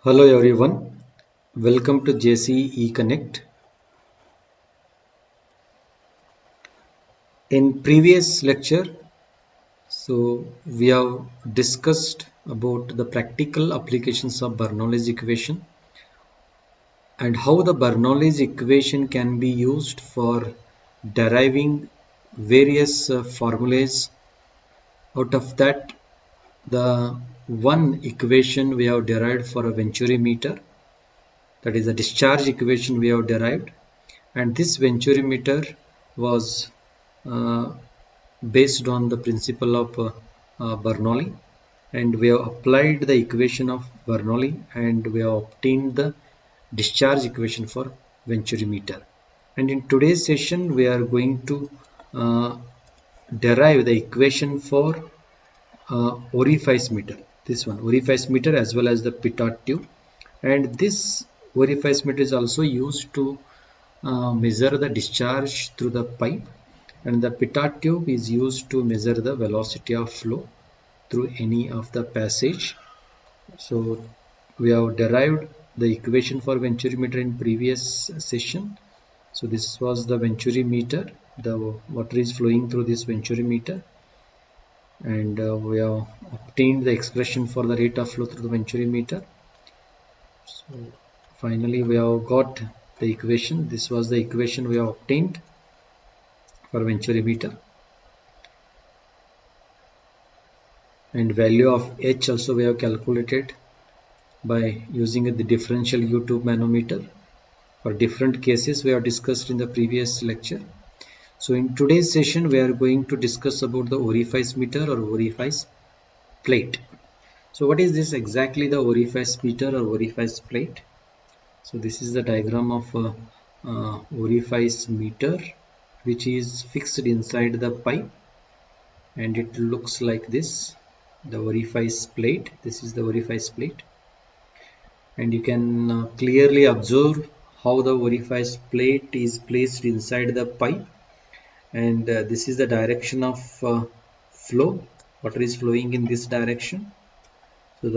Hello everyone, welcome to JCE Connect. In previous lecture, we have discussed about the practical applications of Bernoulli's equation and how the Bernoulli's equation can be used for deriving various formulas. Out of that, the one equation we have derived for a Venturi meter, that is a discharge equation we have derived, and this Venturi meter was uh, based on the principle of Bernoulli, and we have applied the equation of Bernoulli and we have obtained the discharge equation for Venturi meter. And in today's session we are going to uh, derive the equation for orifice meter, this one orifice meter as well as the pitot tube, and this orifice meter is also used to measure the discharge through the pipe, and the pitot tube is used to measure the velocity of flow through any of the passage. So we have derived the equation for Venturi meter in previous session. So this was the Venturi meter, the water is flowing through this Venturi meter, and we have obtained the expression for the rate of flow through the Venturi meter. So finally we have got the equation. This was the equation we have obtained for Venturi meter, and value of H also we have calculated by using the differential U-tube manometer. For different cases we have discussed in the previous lecture. So in today's session we are going to discuss about the orifice meter or orifice plate. So what is this exactly, the orifice meter or orifice plate? So this is the diagram of orifice meter, which is fixed inside the pipe, and it looks like this, the orifice plate. This is the orifice plate, and you can clearly observe how the orifice plate is placed inside the pipe, and this is the direction of flow. Water is flowing in this direction. So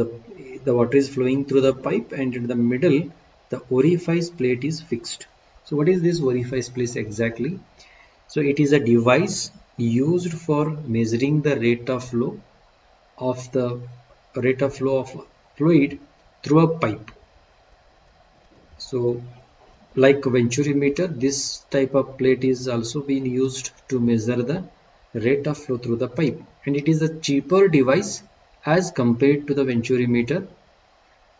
the water is flowing through the pipe, and in the middle the orifice plate is fixed. So what is this orifice plate exactly? So it is a device used for measuring the rate of flow of fluid through a pipe. So like Venturi meter, this type of plate is also being used to measure the rate of flow through the pipe, and it is a cheaper device as compared to the Venturi meter,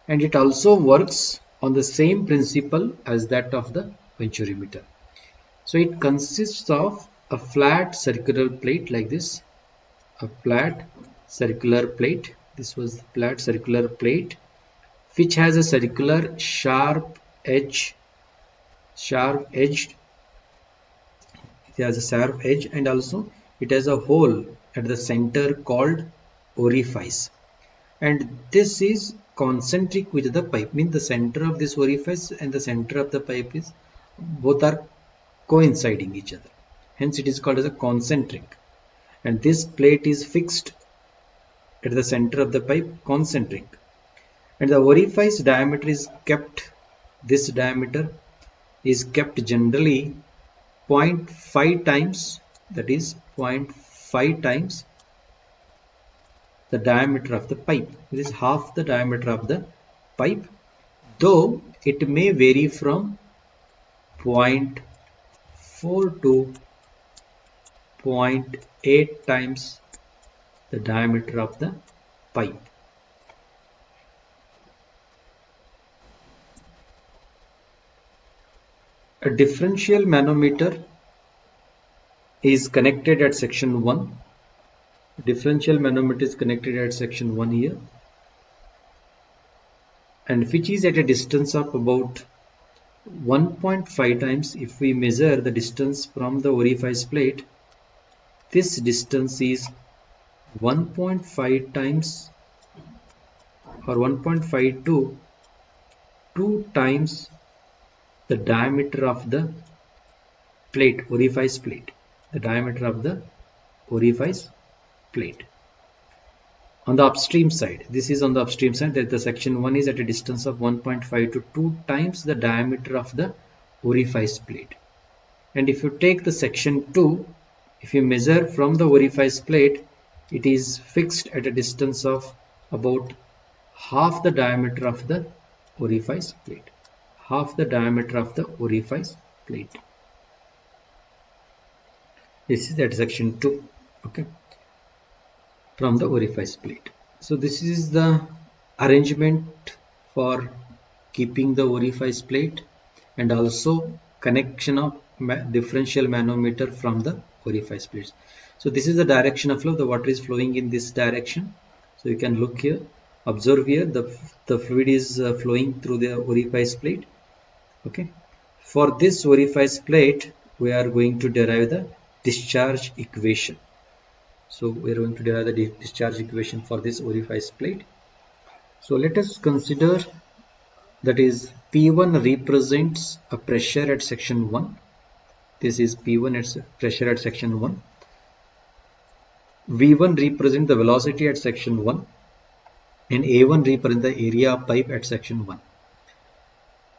and it also works on the same principle as that of the Venturi meter. So it consists of a flat circular plate like this, a flat circular plate. This was the flat circular plate which has a circular sharp edged, it has a sharp edge, and also it has a hole at the center called orifice, and this is concentric with the pipe, means the center of this orifice and the center of the pipe is both are coinciding each other, hence it is called as a concentric, and this plate is fixed at the center of the pipe, concentric, and the orifice diameter is kept, this diameter is kept generally 0.5 times, that is 0.5 times the diameter of the pipe. It is half the diameter of the pipe, though it may vary from 0.4 to 0.8 times the diameter of the pipe. A differential manometer is connected at section 1. Differential manometer is connected at section 1 here, and which is at a distance of about 1.5 times. If we measure the distance from the orifice plate, this distance is 1.5 times or 1.5 to 2 times the diameter of the plate, orifice plate, the diameter of the orifice plate. on the upstream side, this is on the upstream side, that the section 1 is at a distance of 1.5 to 2 times the diameter of the orifice plate. And if you take the section 2, if you measure from the orifice plate, it is fixed at a distance of about half the diameter of the orifice plate. Half the diameter of the orifice plate. This is at section 2. Okay, from the orifice plate. So this is the arrangement for keeping the orifice plate and also connection of differential manometer from the orifice plates. So this is the direction of flow. The water is flowing in this direction. So you can look here, observe here, the fluid is flowing through the orifice plate. Okay, for this orifice plate we are going to derive the discharge equation. So we are going to derive the discharge equation for this orifice plate. So let us consider, that is, P1 represents a pressure at section 1. This is P1 as pressure at section 1. V1 represents the velocity at section 1, and A1 represents the area of pipe at section 1.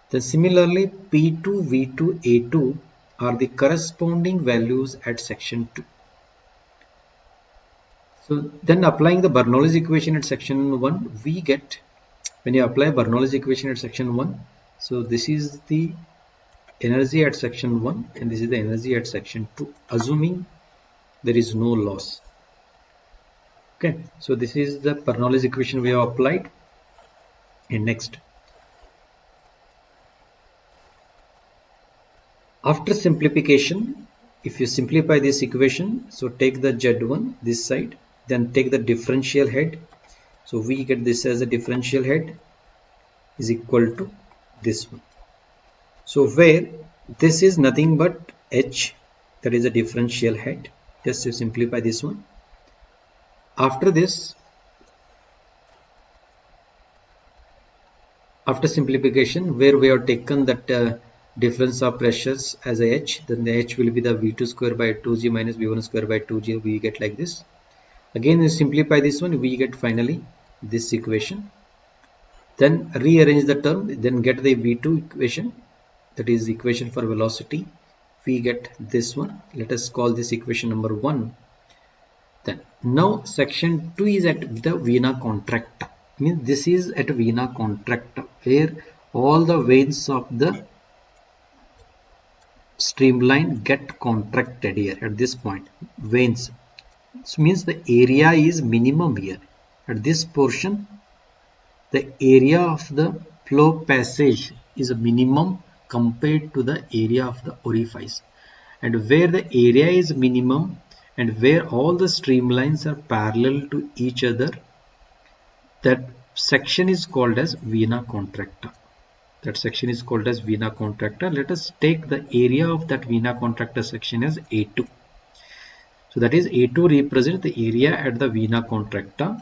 Then similarly, P2, V2, A2 are the corresponding values at section 2. So then applying the Bernoulli's equation at section 1, we get, when you apply Bernoulli's equation at section 1, so this is the energy at section 1 and this is the energy at section 2, assuming there is no loss. Okay, so this is the Bernoulli's equation we have applied. And next, after simplification, if you simplify this equation, so take the Z1 this side, then take the differential head. So we get this as a differential head is equal to this one. So where this is nothing but H, that is a differential head. Just to simplify this one. After this, after simplification, where we have taken that difference of pressures as a H, then the H will be the V2 square by 2G minus V1 square by 2G. We get like this. Again, we simplify this one, we get finally this equation. Then rearrange the term, then get the V2 equation, that is equation for velocity. We get this one. Let us call this equation number 1. Then now section 2 is at the vena contracta. Means this is at vena contracta, where all the veins of the streamline get contracted here at this point. Veins. So means the area is minimum here. At this portion, the area of the flow passage is a minimum compared to the area of the orifice. And where the area is minimum and where all the streamlines are parallel to each other, that section is called as vena contracta. That section is called as vena contracta. Let us take the area of that vena contracta section as A2. So that is A2 represents the area at the vena contracta.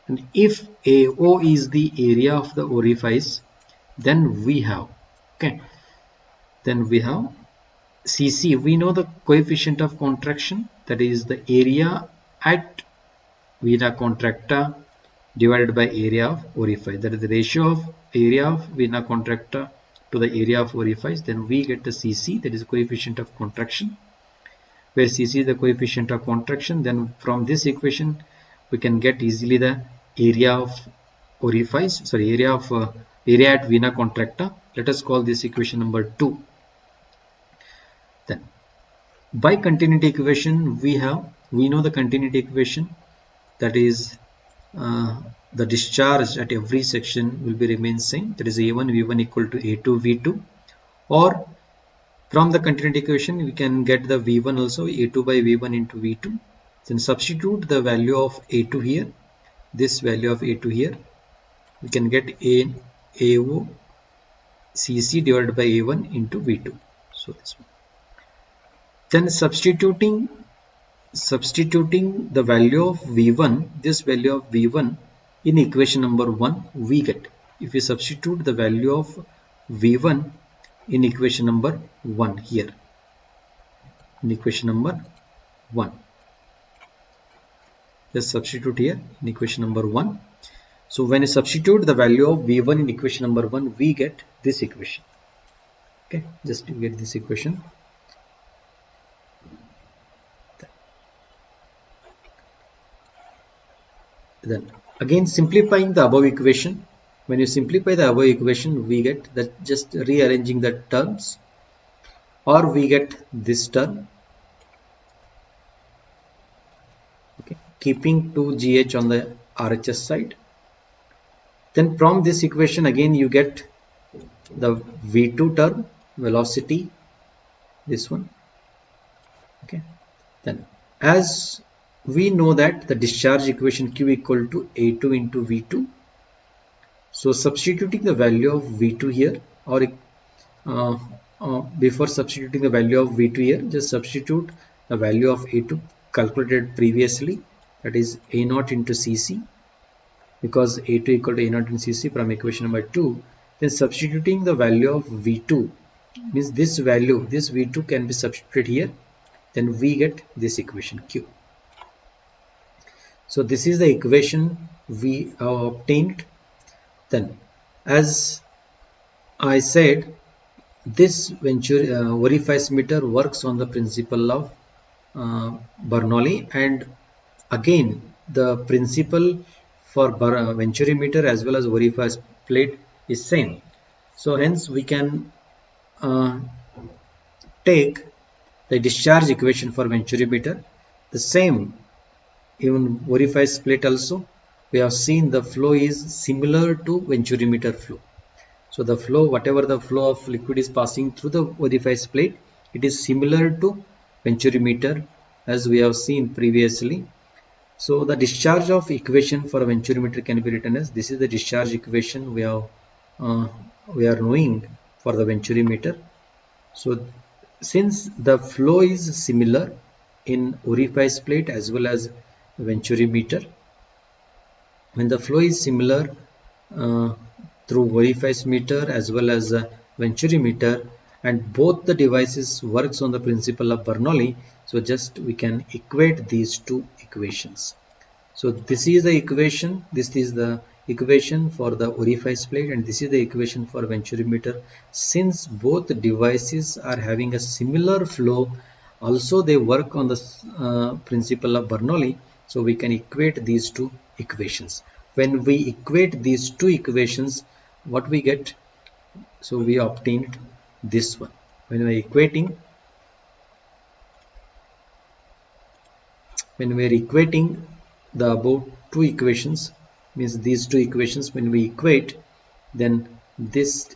And if AO is the area of the orifice, then we have, okay, then we have CC. We know the coefficient of contraction, that is the area at vena contracta divided by area of orifice. That is the ratio of area of vena contracta to the area of orifice. Then we get the CC, that is the coefficient of contraction, where CC is the coefficient of contraction. Then from this equation we can get easily the area of orifice, sorry, area at vena contracta. Let us call this equation number 2. Then by continuity equation we know the continuity equation, that is the discharge at every section will be remain same, that is A1 V1 equal to A2 V2, or from the continuity equation we can get the V1 also, A2 by V1 into V2. Then substitute the value of A2 here, this value of A2 here, we can get AO CC divided by A1 into V2. So this one. Then substituting the value of V1, this value of V1 in equation number 1, we get, if we substitute the value of V1 in equation number 1 here, in equation number 1, Just substitute here in equation number 1. So when you substitute the value of V1 in equation number 1, we get this equation. Okay, just to get this equation. Then again simplifying the above equation. When you simplify the above equation, we get that, just rearranging the terms, or we get this term, okay, keeping 2gh on the RHS side. Then from this equation again you get the V2 term, velocity, this one. Okay, then as we know that the discharge equation Q equal to A2 into V2, so substituting the value of V2 here, or before substituting the value of V2 here, just substitute the value of A2 calculated previously, that is A0 into Cc, because A2 equal to A0 into Cc from equation number 2. Then substituting the value of V2 means this value, this V2 can be substituted here, then we get this equation Q. So this is the equation we have obtained. Then as I said, this Venturi meter works on the principle of Bernoulli, and again the principle for Venturi meter as well as Vorifice plate is same. So hence we can take the discharge equation for Venturi meter the same. Even Vorifice plate also, we have seen the flow is similar to Venturi meter flow. So the flow, whatever the flow of liquid is passing through the Vorifice plate, it is similar to Venturi meter as we have seen previously. So the discharge of equation for a Venturi meter can be written as, this is the discharge equation we are knowing for the Venturi meter. So since the flow is similar in Vorifice plate as well as Venturi meter, when the flow is similar through Vorifice meter as well as Venturi meter, and both the devices works on the principle of Bernoulli, so just we can equate these two equations. So this is the equation, this is the equation for the Vorifice plate, and this is the equation for Venturi meter. Since both devices are having a similar flow, also they work on the principle of Bernoulli, so we can equate these two equations. When we equate these two equations, what we get? So we obtained this one. When we are equating, the above two equations, means these two equations, when we equate, then this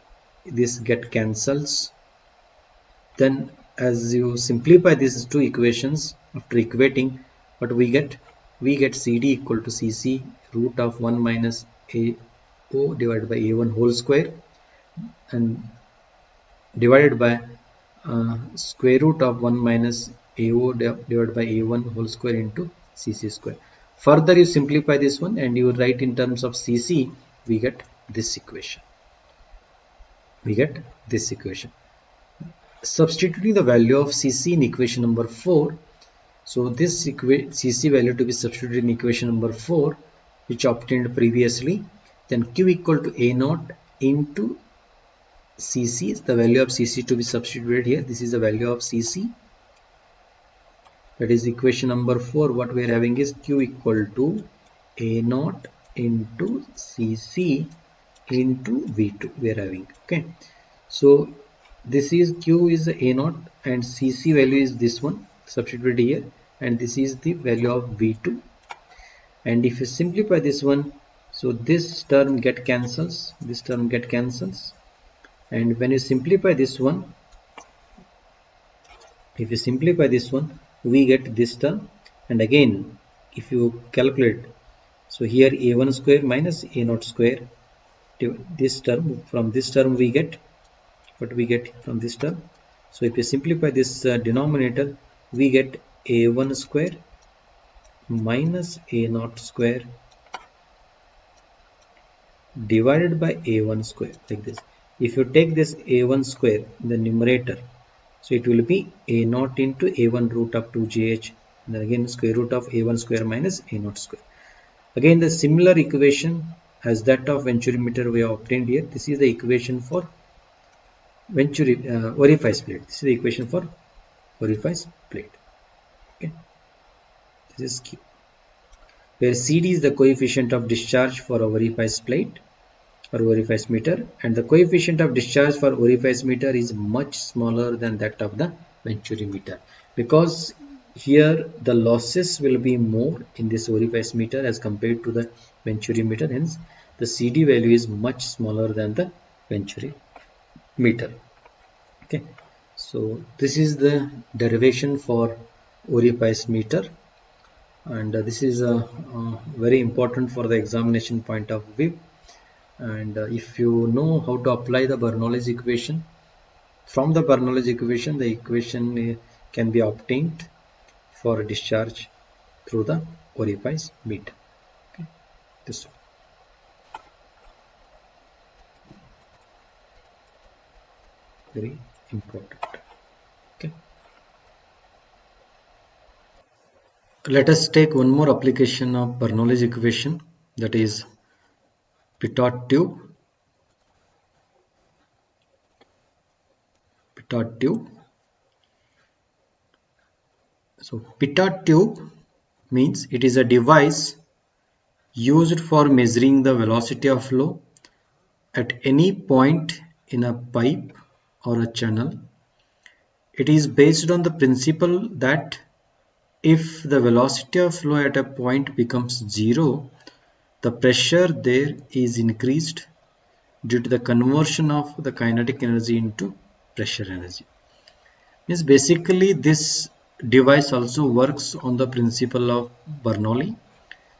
get cancels. Then as you simplify these two equations after equating, what we get? We get CD equal to CC root of 1 minus AO divided by A1 whole square, and divided by square root of 1 minus AO divided by A1 whole square into CC square. Further you simplify this one and you write in terms of CC, we get this equation. Substituting the value of CC in equation number 4. So this CC value to be substituted in equation number 4, which obtained previously. Then Q equal to A0 into CC is the value of CC to be substituted here. This is the value of CC. That is equation number 4. What we are having is Q equal to A0 into CC into V2 we are having. Okay. So this is Q is A0 and CC value is this one substituted here, and this is the value of V2. And if you simplify this one, so this term get cancels, this term get cancels, and when you simplify this one, if you simplify this one, we get this term. And again if you calculate, so here A1 square minus A0 square, this term, from this term we get what we get from this term. So if you simplify this denominator, we get A1 square minus A0 square divided by A1 square, like this. If you take this A1 square in the numerator, so it will be A0 into A1 root of 2gh and then again square root of a1 square minus a0 square. Again the similar equation as that of Venturi we have obtained here. This is the equation for orifice plate. This is the equation for orifice plate. Okay, this is Q, where CD is the coefficient of discharge for orifice plate or orifice meter, and the coefficient of discharge for orifice meter is much smaller than that of the Venturi meter, because here the losses will be more in this orifice meter as compared to the Venturi meter. Hence the CD value is much smaller than the Venturi meter. Okay, so this is the derivation for orifice meter, and this is very important for the examination point of view. And if you know how to apply the Bernoulli's equation, from the Bernoulli's equation the equation can be obtained for discharge through the orifice meter. Okay, this one. Very important. Okay, let us take one more application of Bernoulli's equation, that is pitot tube. So pitot tube means it is a device used for measuring the velocity of flow at any point in a pipe or a channel. It is based on the principle that if the velocity of flow at a point becomes zero, the pressure there is increased due to the conversion of the kinetic energy into pressure energy. Means basically this device also works on the principle of Bernoulli.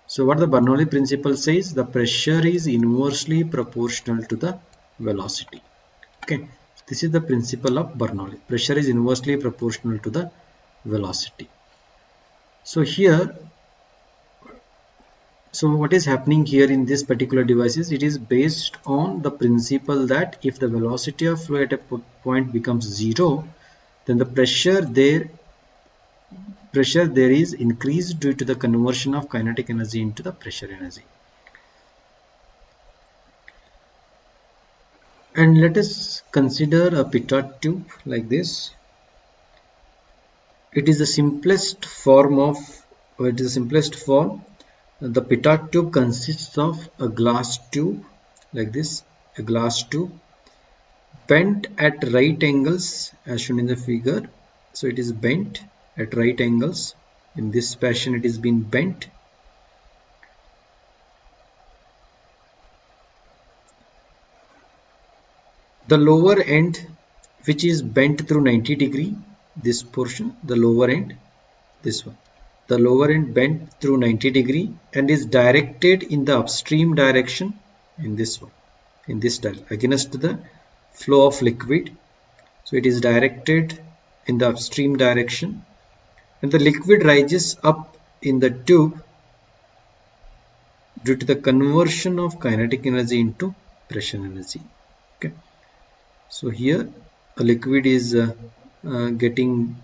So what the Bernoulli principle says, the pressure is inversely proportional to the velocity. Okay, this is the principle of Bernoulli. Pressure is inversely proportional to the velocity. So here, so what is happening here in this particular device is it is based on the principle that if the velocity of flow at a point becomes zero, then the pressure there is increased due to the conversion of kinetic energy into the pressure energy. And let us consider a pitot tube like this. It is the simplest form. The pitot tube consists of a glass tube like this, a glass tube bent at right angles as shown in the figure. So it is bent at right angles. In this fashion it is been bent. The lower end, which is bent through 90 degree, this portion, the lower end, this one, the lower end bent through 90 degree and is directed in the upstream direction, in this one, in this direction, against the flow of liquid. So it is directed in the upstream direction, and the liquid rises up in the tube due to the conversion of kinetic energy into pressure energy. Okay, so here a liquid is entering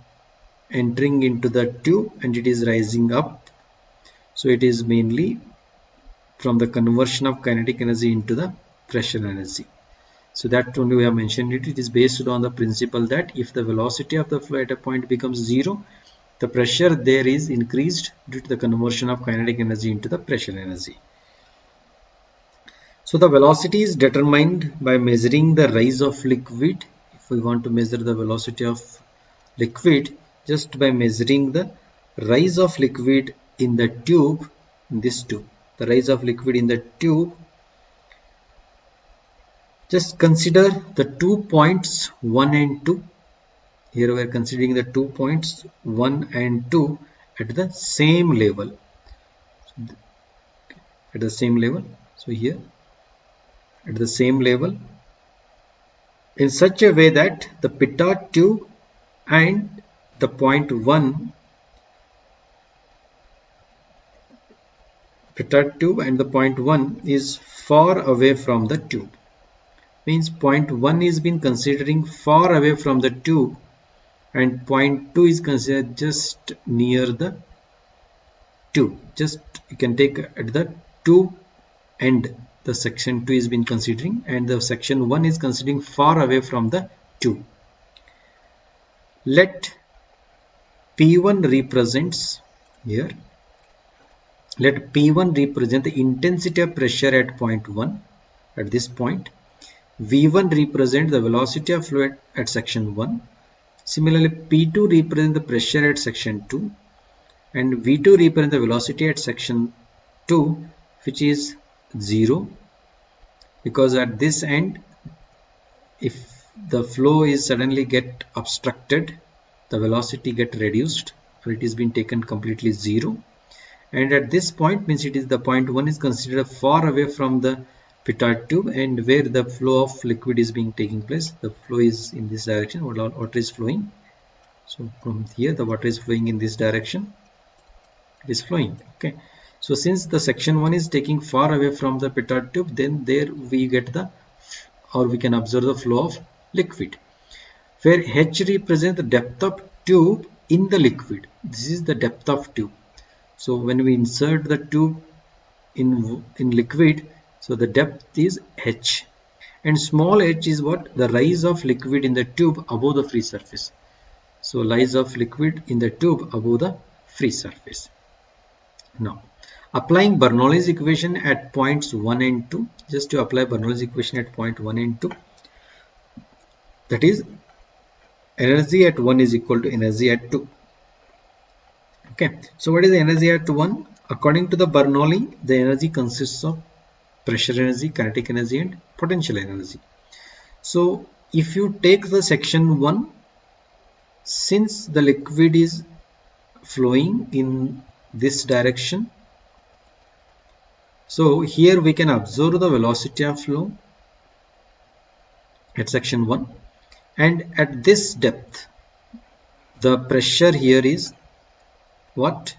into the tube and it is rising up. So it is mainly from the conversion of kinetic energy into the pressure energy. So that only we have mentioned it. It is based on the principle that if the velocity of the flow at a point becomes zero, the pressure there is increased due to the conversion of kinetic energy into the pressure energy. So the velocity is determined by measuring the rise of liquid. If we want to measure the velocity of liquid, just by measuring the rise of liquid in the tube, in this tube, the rise of liquid in the tube. Just consider the 2 points 1 and 2. Here we are considering the 2 points 1 and 2 at the same level. At the same level. So here at the same level, in such a way that the pitot tube and the point 1, pitot tube and the point 1 is far away from the tube. Means point 1 is been considering far away from the tube, and point 2 is considered just near the tube. Just you can take at the tube end the section 2 is been considering, and the section 1 is considering far away from the tube. Let P1 represents here. Let P1 represent the intensity of pressure at point 1 at this point. V1 represent the velocity of fluid at section 1. Similarly, P2 represent the pressure at section 2, and V2 represent the velocity at section 2, which is 0, because at this end, if the flow is suddenly get obstructed, the velocity get reduced, or it is been taken completely 0. And at this point means it is the point 1 is considered far away from the petard tube, and where the flow of liquid is being taking place. The flow is in this direction, water is flowing. So from here the water is flowing in this direction, it is flowing. Okay, so since the section 1 is taking far away from the petard tube, then there we get the, or we can observe the flow of liquid, where H represents the depth of tube in the liquid. This is the depth of tube. So when we insert the tube in liquid, so the depth is H, and small h is what? The rise of liquid in the tube above the free surface. So rise of liquid in the tube above the free surface. Now applying Bernoulli's equation at points 1 and 2, just to apply Bernoulli's equation at point 1 and 2, that is energy at 1 is equal to energy at 2. Okay, so what is the energy at 1? According to the Bernoulli, the energy consists of pressure energy, kinetic energy, and potential energy. So if you take the section 1, since the liquid is flowing in this direction, so here we can observe the velocity of flow at section 1, and at this depth the pressure here is what?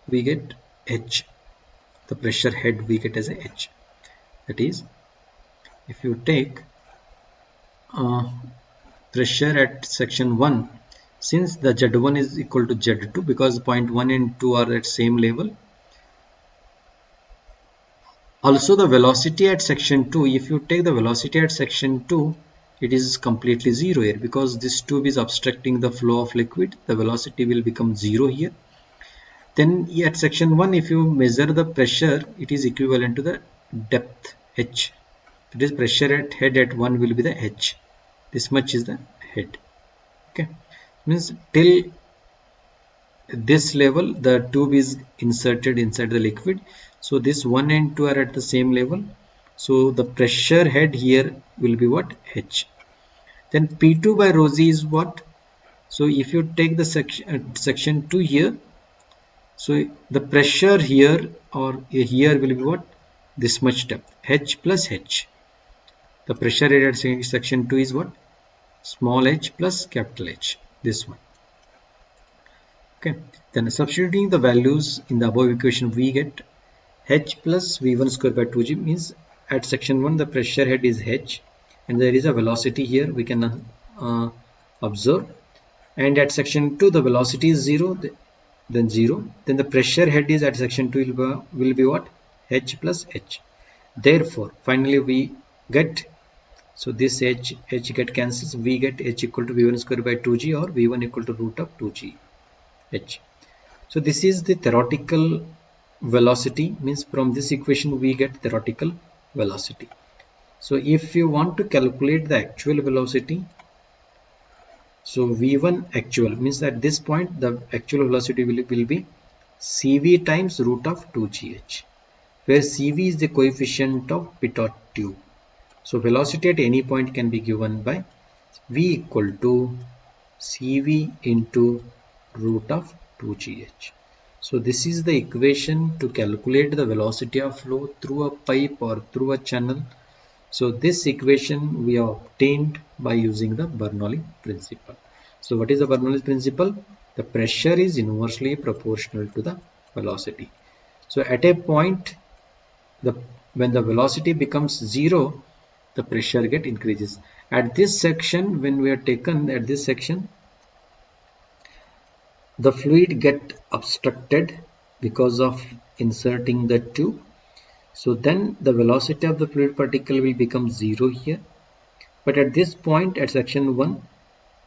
We get H. The pressure head we get as a H. That is, if you take pressure at section 1, since the Z1 is equal to Z2, because point 1 and 2 are at same level. Also the velocity at section 2, if you take the velocity at section 2, it is completely 0 here, because this tube is obstructing the flow of liquid. The velocity will become 0 here. Then at section 1, if you measure the pressure, it is equivalent to the depth H. That is, pressure at head at 1 will be the H. This much is the head. Okay, means till this level the tube is inserted inside the liquid. So this 1 and 2 are at the same level. So the pressure head here will be what? H. Then P2 by rho z is what? So if you take the section 2 here, so the pressure here or here will be what? This much depth, H plus H. The pressure at section 2 is what? Small h plus capital H, this one. Okay, then substituting the values in the above equation, we get H plus V1 square by 2g, means at section 1 the pressure head is H, and there is a velocity here we can observe, and at section 2 the velocity is 0, then 0, then the pressure head is at section 2 will be what? H plus H. Therefore finally we get, so this H get cancels, we get H equal to V1 square by 2g, or V1 equal to root of 2g H. So this is the theoretical velocity, means from this equation we get theoretical velocity. So if you want to calculate the actual velocity, so V1 actual means at this point the actual velocity will be CV times root of 2gh, where CV is the coefficient of petard tube. So velocity at any point can be given by V equal to CV into root of 2gh. So this is the equation to calculate the velocity of flow through a pipe or through a channel. So this equation we have obtained by using the Bernoulli principle. So what is the Bernoulli principle? The pressure is inversely proportional to the velocity. So at a point, when the velocity becomes 0, the pressure increases. At this section, when we are taken at this section, the fluid get obstructed because of inserting the tube. So then the velocity of the fluid particle will become 0 here. But at this point at section 1,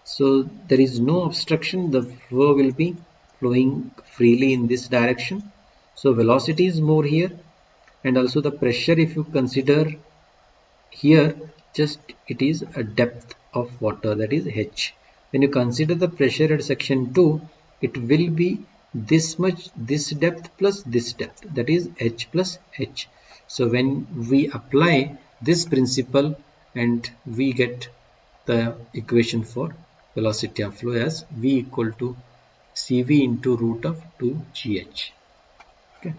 so there is no obstruction, the flow will be flowing freely in this direction. So velocity is more here, and also the pressure, if you consider here, just it is a depth of water, that is h. When you consider the pressure at section 2, it will be this much, this depth plus this depth, that is h plus h. So when we apply this principle, and we get the equation for velocity of flow as v equal to cv into root of 2gh. Okay,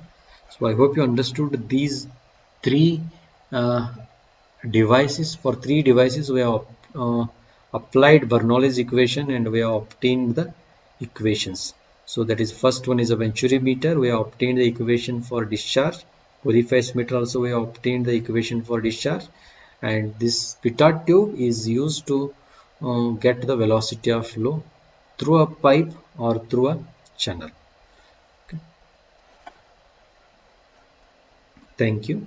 so I hope you understood these three uh, devices. For three devices we have applied Bernoulli's equation and we have obtained the equations. So that is, first one is a Venturi meter, we have obtained the equation for discharge. Orifice meter also we have obtained the equation for discharge, and this pitot tube is used to get the velocity of flow through a pipe or through a channel. Okay. Thank you.